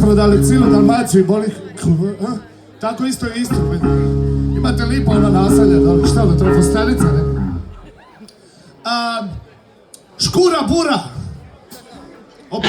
rasprodali cijelu Dalmaciju i boli... Tako isto je Istru. Imate lipo ona naselja dole, šta ono, Trofostanica, ne? Škura bura! Opa!